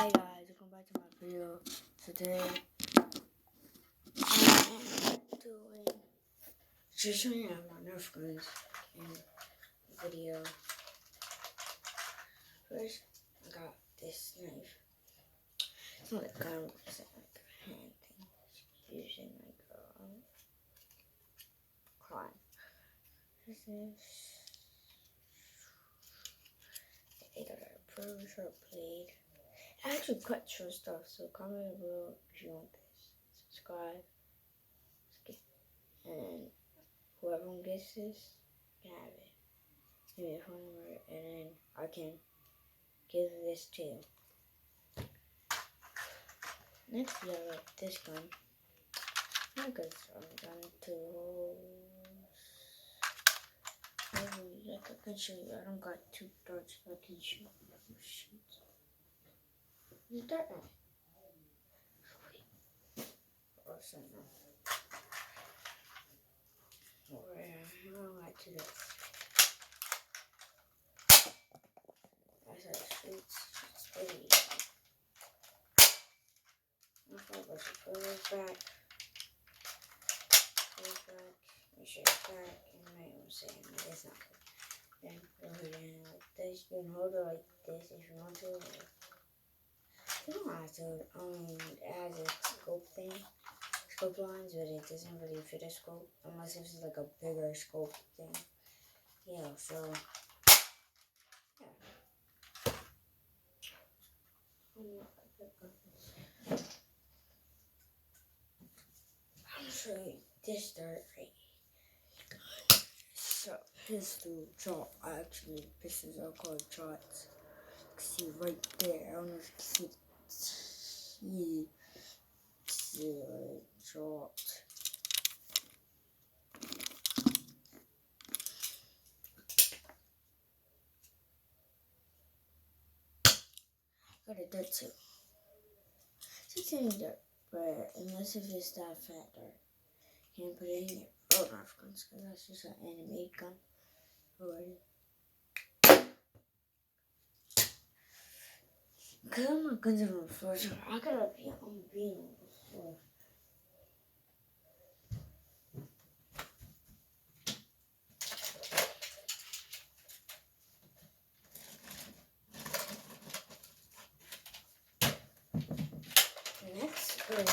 Hey guys, welcome back to my video. So today I'm doing just showing you my Nerf guns in the video. First, I got this knife. It's not a gun, it's like a hand thing. Using like a crime. This is they got a pro short blade. I actually cut short stuff, so comment below if you want this. Subscribe. And whoever gets this can have it. Give me a phone number and then I can give this to you. Next we have like this gun. Because I'm going to maybe like I can show you. I don't got two darts I can shoot. Is it dark now? Or something. I don't like to this. That's how it shoots. It's pretty easy. Goes back. Make sure it's back. And I am saying it's not good. Then hold it in like this. You can hold it like this if you want to. You don't have to. It has a scope thing. Scope lines, but it doesn't really fit a scope unless it's like a bigger scope thing. Yeah, so yeah. I'll show you this dart right here. So pistol shot. Actually, pistols are called shots. See right there. I don't know if you can see the shot. Got a dirt too. It's any dirt, but unless if it's that fat dirt, you can put it in your old Nerf guns, because that's just an anime gun already. Because I'm not guns on the floor, so I gotta be on being on the floor. Next is